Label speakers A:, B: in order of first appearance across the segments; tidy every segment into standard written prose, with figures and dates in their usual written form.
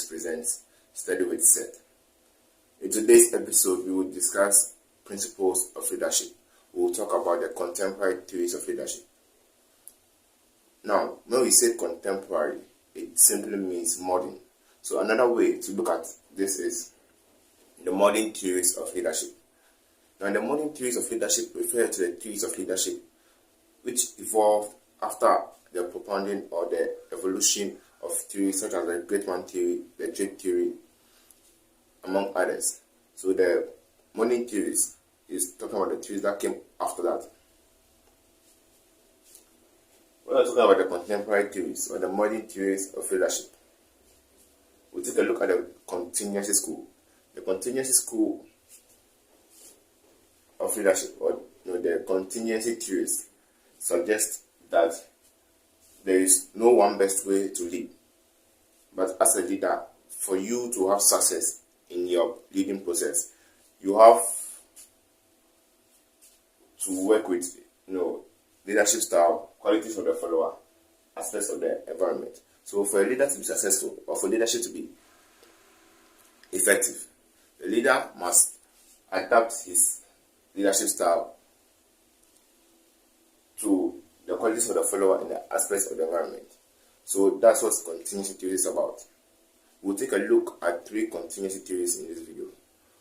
A: Academics presents Study with Seth. In today's episode, we will discuss principles of leadership. We will talk about the contemporary theories of leadership. Now, when we say contemporary, it simply means modern. So another way to look at this is the modern theories of leadership. Now, the modern theories of leadership refer to the theories of leadership which evolved after the propounding or the evolution of theories such as the Great Man theory, the Drake theory, among others. So the modern theories is talking about the theories that came after that. When we're talking about the contemporary theories or the modern theories of leadership, we'll take a look at the contingency school. The contingency school of leadership, or the contingency theories, suggest that there is no one best way to lead. But as a leader, for you to have success in your leading process, you have to work with leadership style, qualities of the follower, aspects of the environment. So for a leader to be successful, or for leadership to be effective, the leader must adapt his leadership style to the qualities of the follower and the aspects of the environment. So that's what contingency theory is about. We'll take a look at 3 contingency theories in this video.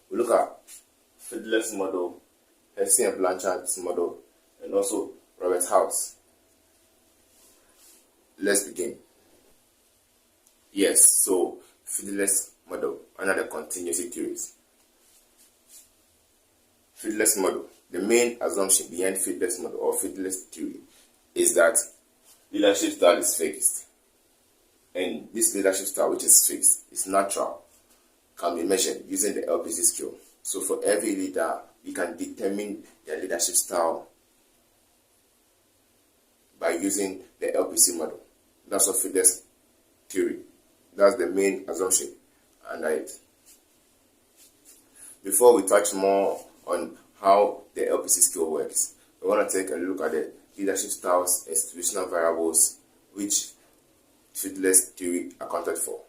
A: We'll look at Fiedler's model, Hesse and Blanchard's model, and also Robert House. Let's begin. Yes, so Fiedler's model, another contingency theories. Fiedler's model. The main assumption behind Fiedler's model or Fiedler's theory is that leadership style is fixed. And this leadership style, which is fixed, is natural, can be measured using the LPC scale. So for every leader, we can determine their leadership style by using the LPC model. That's what Fiedler's theory. That's the main assumption under it. Before we touch more on how the LPC scale works, we want to take a look at the leadership styles, institutional variables, which Fiedler's theory accounted for.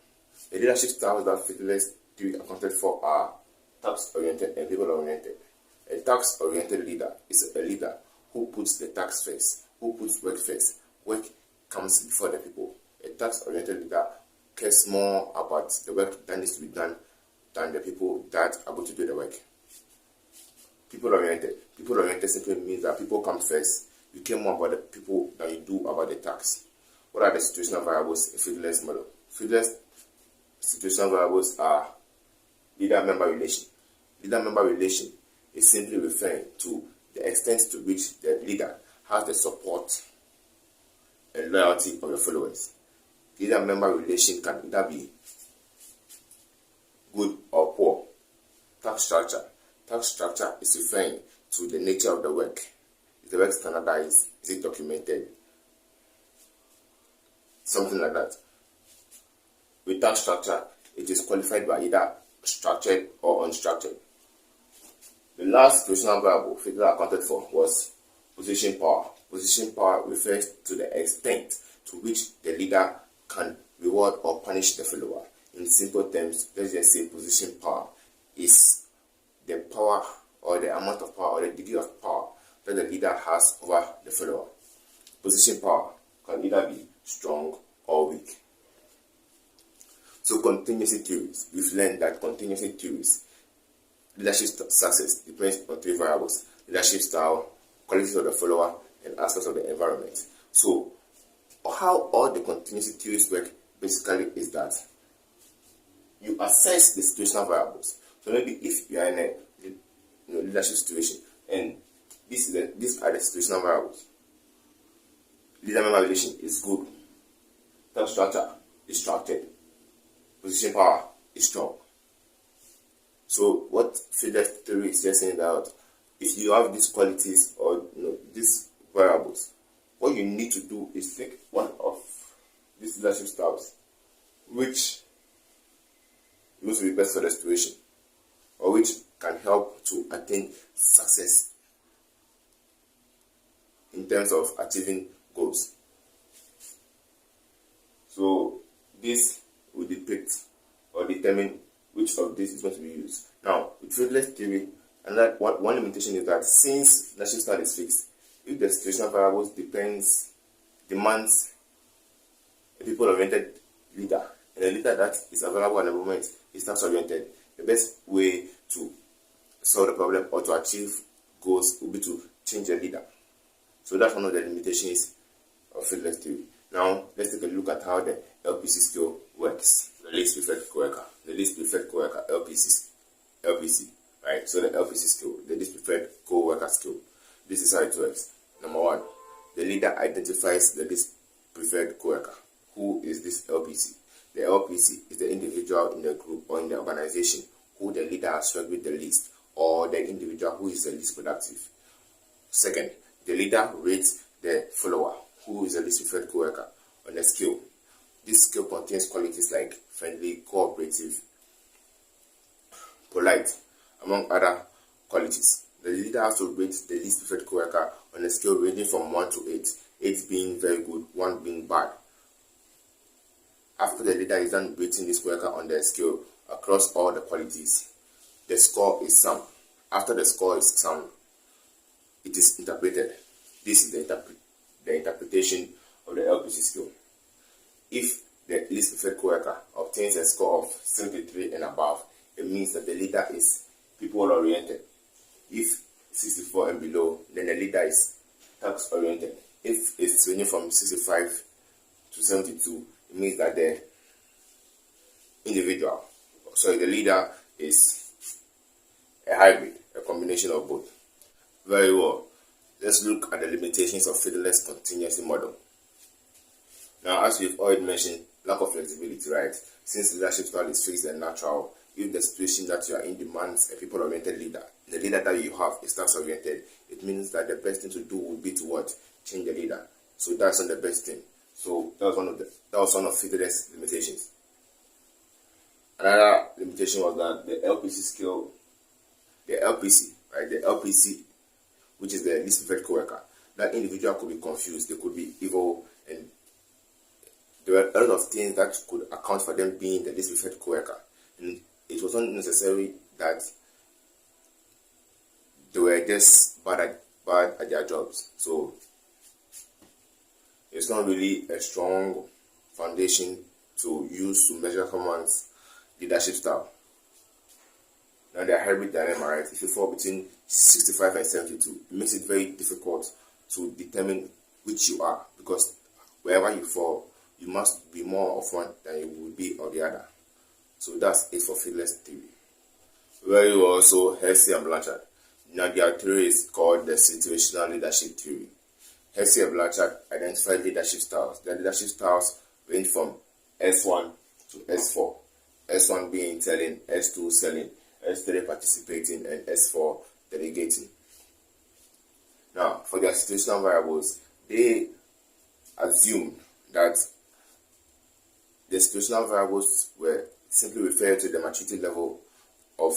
A: The leadership styles that Fiedler's theory accounted for are task-oriented and people-oriented. A task-oriented leader is a leader who puts the task first, who puts work first. Work comes before the people. A task-oriented leader cares more about the work that needs to be done than the people that are going to do the work. People-oriented. People-oriented simply means that people come first. You care more about the people than you do about the tasks. What are the situational variables in Fiedler's model? Fiedler's situational variables are leader-member relation. Leader-member relation is simply referring to the extent to which the leader has the support and loyalty of the followers. Leader-member relation can either be good or poor. Task structure. Task structure is referring to the nature of the work. Is the work standardized? Is it documented? Something like that. With task structure, it is qualified by either structured or unstructured. The last situational variable Fiedler accounted for was position power. Position power refers to the extent to which the leader can reward or punish the follower. In simple terms, let's just say position power is the power or the amount of power or the degree of power that the leader has over the follower. Position power can either be strong or weak. So contingency theories, we've learned that contingency theories, leadership success depends on 3 variables: leadership style, qualities of the follower, and aspects of the environment. So how all the contingency theories work basically is that you assess the situational variables. So maybe if you are in a leadership situation and these are the situational variables. Leader-member relation is good. Task structure is structured. Position power is strong. So what Fiedler's theory is just saying that if you have these qualities or these variables, what you need to do is take one of these leadership styles, which will be best for the situation, or which can help to attain success in terms of achieving goals. So this will depict or determine which of this is going to be used. Now, with faithless theory, another one limitation is that since leadership style is fixed, if the situational variables demands a people-oriented leader, and a leader that is available at the moment is task-oriented, the best way to solve the problem or to achieve goals would be to change the leader. So that's one of the limitations of faithless theory. Now, let's take a look at how the LPC skill works. The least preferred coworker. The least preferred coworker, LPC, right? So the LPC skill, the least preferred co-worker skill. This is how it works. Number one, the leader identifies the least preferred coworker. Who is this LPC? The LPC is the individual in the group or in the organization who the leader has worked with the least, or the individual who is the least productive. Second, the leader rates the follower, who is the least preferred coworker, on a scale. This scale contains qualities like friendly, cooperative, polite, among other qualities. The leader has to rate the least preferred coworker on a scale ranging from 1 to 8, 8 being very good, 1 being bad. After the leader is done rating this coworker on the scale across all the qualities, the score is summed. After the score is summed, it is interpreted. This is the interpretation of the LPC skill. If the least preferred coworker obtains a score of 73 and above, it means that the leader is people-oriented. If 64 and below, then the leader is task-oriented. If it's ranging from 65 to 72, it means that the leader is a hybrid, a combination of both. Very well. Let's look at the limitations of faithless contingency model. Now, as we've already mentioned, lack of flexibility, right? Since leadership style is fixed and natural, if the situation that you are in demands a people-oriented leader, the leader that you have is task-oriented, it means that the best thing to do would be to what? Change the leader. So that's not the best thing. So that was one of faithless limitations. Another limitation was that the LPC skill, the LPC, which is the least preferred coworker, that individual could be confused, they could be evil, and there were a lot of things that could account for them being the least preferred coworker. And it was not necessary that they were just bad at their jobs. So it's not really a strong foundation to use to measure someone's leadership style. Now, the hybrid dilemma, right? If you fall between 65 and 72, it makes it very difficult to determine which you are, because wherever you fall, you must be more of one than you will be of the other. So that's it for faithless theory. Very well, so Hersey and Blanchard. Now, their theory is called the situational leadership theory. Hersey and Blanchard identified leadership styles. The leadership styles range from S1 to S4. S1 being telling, S2 selling, S3 participating, and S4 delegating. Now, for their situational variables, they assumed that the situational variables were simply referred to the maturity level of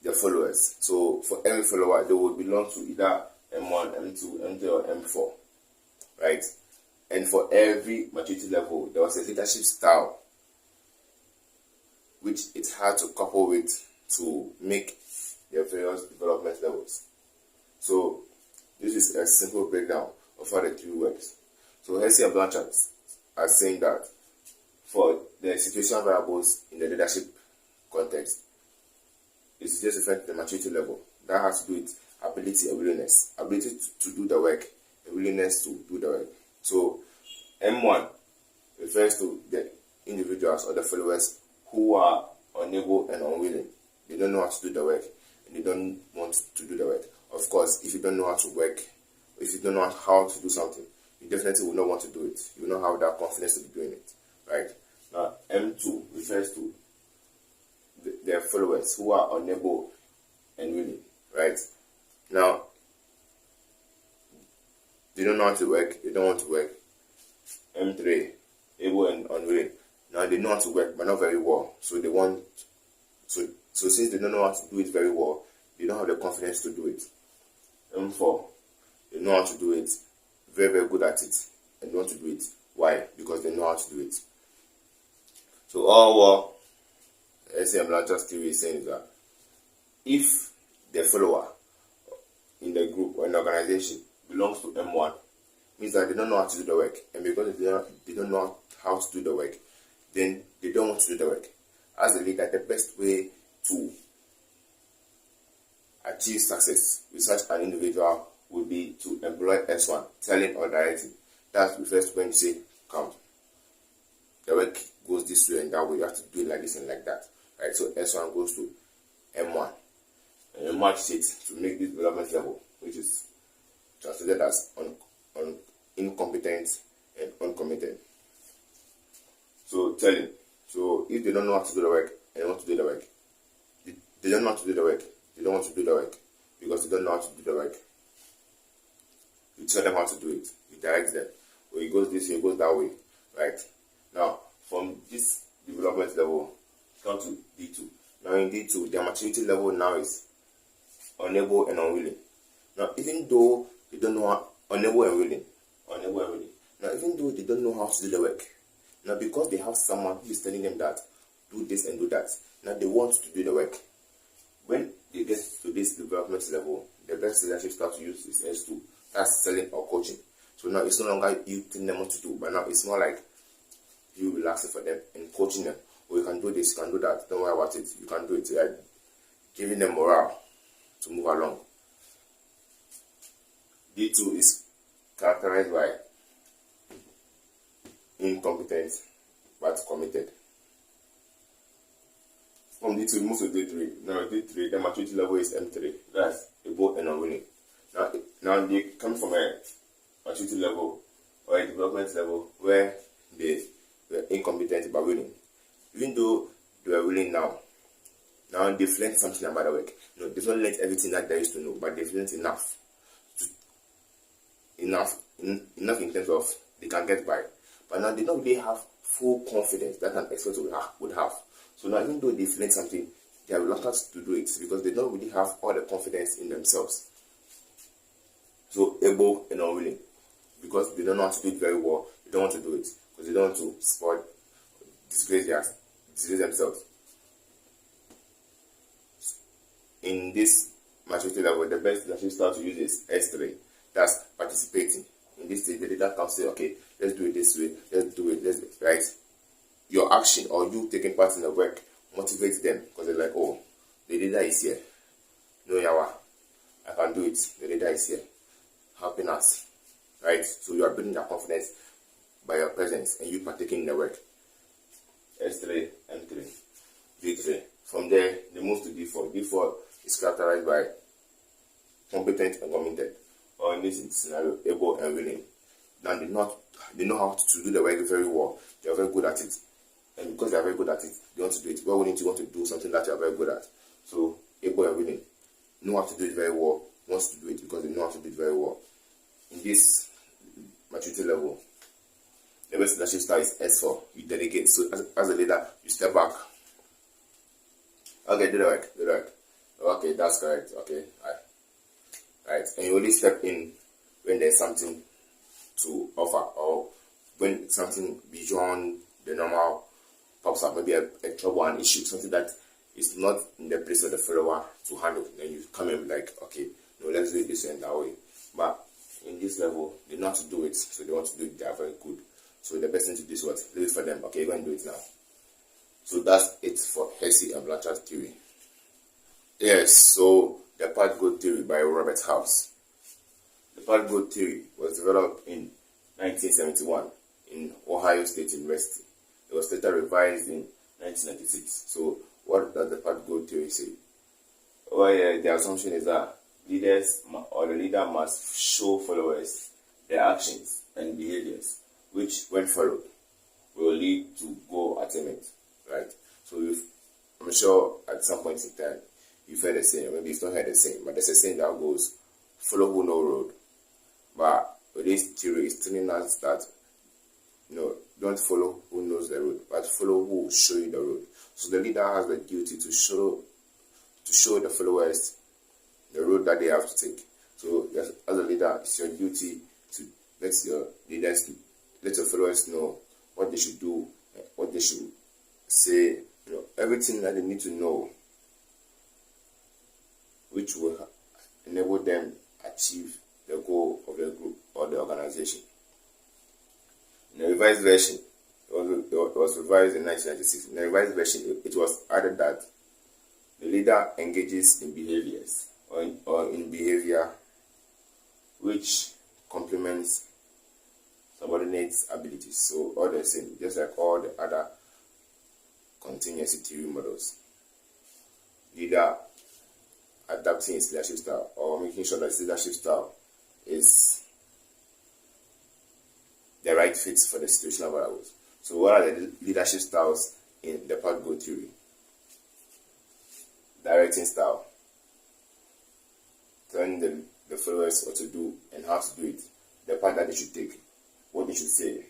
A: their followers. So, for every follower, they would belong to either M1, M2, M3, or M4, right? And for every maturity level, there was a leadership style which it had to couple with to make their various development levels. So this is a simple breakdown of how the theory works. So Hersey and Blanchard are saying that for the situational variables in the leadership context, it's just affect the maturity level. That has to do with ability and willingness. Ability to do the work, and willingness to do the work. So M1 refers to the individuals or the followers who are unable and unwilling. They don't know how to do the work, and they don't want to do the work. Of course, if you don't know how to work, if you don't know how to do something, you definitely will not want to do it. You will not have that confidence to be doing it, right? Now, M2 refers to their followers who are unable and willing, right? Now, they don't know how to work, they don't want to work. M3, able and unwilling. Now, they know how to work, but not very well. So they want, so since they don't know how to do it very well, they don't have the confidence to do it. M4, they know how to do it, very, very good at it, and want to do it. Why? Because they know how to do it. So all what SM Blanchard's theory is saying is that if the follower in the group or an organization belongs to M1, means that they don't know how to do the work, and because they don't know how to do the work, then they don't want to do the work. As a leader, the best way to achieve success with such an individual would be to employ S1, telling or directing. That refers to when you say, come, the work goes this way and that way, you have to do it like this and like that. Right? So S1 goes to M1. And M1 states to make this development level, which is translated as incompetent and uncommitted. So telling. So if they don't know how to do the work and want to do the work, they don't know how to do the work. They don't want to do the work because they don't know how to do the work. You tell them how to do it. You direct them. Or it goes this way, it goes that way. Right? Now, from this development level, come to D2. Now in D2, their maturity level now is unable and unwilling. Now, even though they don't know how, unable and willing. Now, even though they don't know how to do the work, now because they have someone who is telling them that, do this and do that, now they want to do the work. When they get to this development level, the best leadership style to use is S2. That's selling or coaching. So now it's no longer you telling them what to do, but now it's more like you relaxing for them and coaching them. Oh, you can do this, you can do that, don't worry about it, you can do it. Right? Giving them morale to move along. D2 is characterized by incompetent but committed. From D2 we move to D3. Now D3, the maturity level is M3. That's able and unwilling. Now they come from a maturity level or a development level where they were incompetent but willing. Even though they were willing now they've learned something about the work. They've not learned everything that there is to know, but they've learned enough. Enough in terms of they can get by. But now they don't really have full confidence that an expert would have. So now even though they've learned something, they are reluctant to do it because they don't really have all the confidence in themselves. So able and unwilling. Because they don't know how to do it very well, they don't want to do it. Because they don't want to spoil, disgrace themselves. In this maturity level, the best leadership style to use is S3. That's participating. In this stage, the leader can say, okay, let's do it this way, let's do it, right? Your action or you taking part in the work motivates them because they're like, oh, the leader is here. No, Yawa, I can do it. The leader is here, helping us, right? So you are building their confidence by your presence and you partaking in the work. S3, M3, D3. From there, they move to D4. D4 is characterized by competent and committed, or in this scenario, able and willing. Now they know how to do the work very well. They are very good at it. And because they are very good at it, they want to do it. Why wouldn't you want to do something that you are very good at? So, able and willing. Know how to do it very well. Wants to do it because they know how to do it very well. In this maturity level, the best leadership style is S4. You delegate. So, as a leader, you step back. Okay, do the work. Okay, that's correct. Okay, right. And you only step in when there's something to offer or when something beyond the normal pops up, maybe a trouble, an issue, something that is not in the place of the follower to handle. Then you come in like, okay, no, let's do it this and that way. But in this level, they know how to do it, so they want to do it, they are very good. So the best thing to do is what? Leave it for them. Okay, go and do it now. So that's it for Hersey and Blanchard's theory. Yes, so the path goal theory by Robert House. The path goal theory was developed in 1971 in Ohio State University. It was later revised in 1996. So what does the path goal theory say? Well, the assumption is that leaders or the leader must show followers their actions and behaviors, which, when followed, will lead to goal attainment. Right? So I'm sure at some point in time you've heard the saying, maybe you've not heard the saying, but there's a saying that goes, follow who know road. But this theory is telling us that don't follow who knows the road, but follow who will show you the road. So the leader has the duty to show the followers the road that they have to take. So as a leader, it's your duty to let your followers know what they should do, what they should say everything that they need to know, which will enable them achieve the goal of the group or the organization. In the revised version, it was revised in 1996. In the revised version, it was added that the leader engages in behaviors or in behavior which complements subordinates' abilities. So all the same, just like all the other continuous theory models. Leader adapting his leadership style or making sure that his leadership style is the right fit for the situational variables. So what are the leadership styles in the path goal theory? Directing style, telling the followers what to do and how to do it, the path that they should take, what they should say,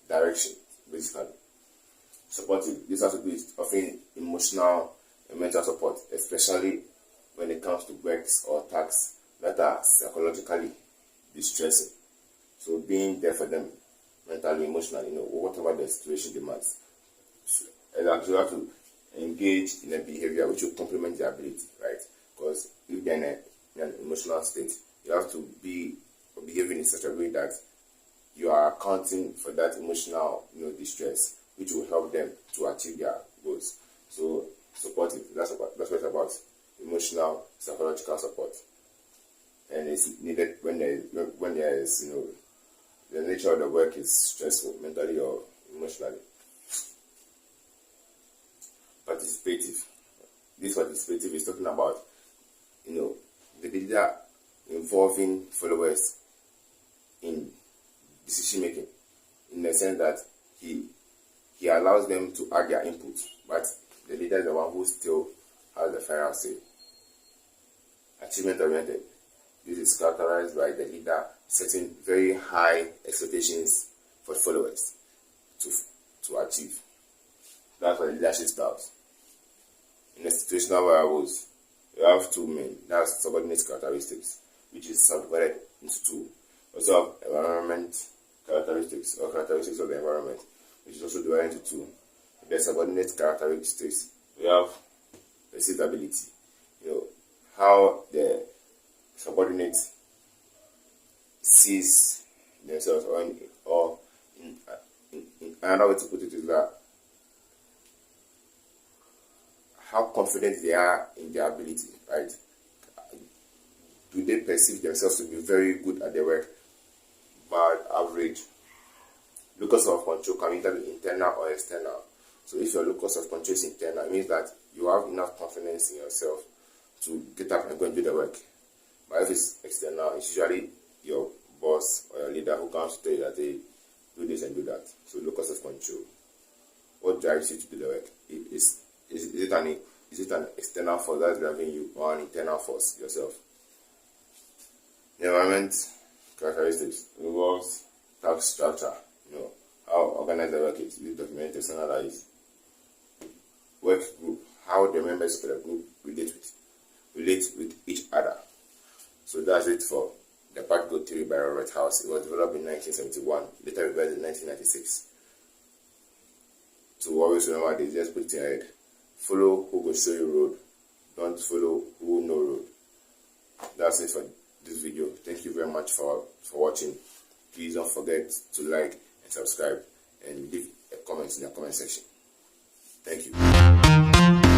A: direction, basically. Supportive, this has to do with offering emotional and mental support, especially when it comes to works or tasks that are psychologically distressing. So being there for them mentally, emotionally, whatever the situation demands. So you have to engage in a behavior which will complement their ability, right? Because if they're in an emotional state, you have to be behaving in such a way that you are accounting for that emotional distress, which will help them to achieve their goals. So supportive, that's what it's about. Emotional, psychological support. And it's needed when there is the nature of the work is stressful, mentally or emotionally. Participative. This participative is talking about the leader involving followers in decision making, in the sense that he allows them to add their input, but the leader is the one who still has the final say. Achievement oriented. This is characterized by the leader setting very high expectations for followers to achieve. That's what the leadership styles. In the situational variables, you have two main. That's subordinate characteristics, which is subdivided into two. Also have environment characteristics or characteristics of the environment, which is also divided into two. The subordinate characteristics, we have perceived ability. How the subordinate sees themselves, or in another way to put it is that how confident they are in their ability, right? Do they perceive themselves to be very good at their work, but average? Locus of control can either be internal or external. So if your locus of control is internal, it means that you have enough confidence in yourself to get up and go and do the work. But if it's external, it's usually your boss or your leader who comes to tell you that they do this and do that. So locus of control. What drives you to do the work? Is it an external force that's driving you, or an internal force yourself? The environment characteristics involves task structure. How organized the work is, documented, analyzed. Work group, how the members of the group relate with each other. So that's it for the path goal theory by Robert House. It was developed in 1971, later revised in 1996. So always remember this, just put it in your head. Follow who will show you road, don't follow who will know road. That's it for this video. Thank you very much for watching. Please don't forget to like and subscribe and leave a comment in the comment section. Thank you.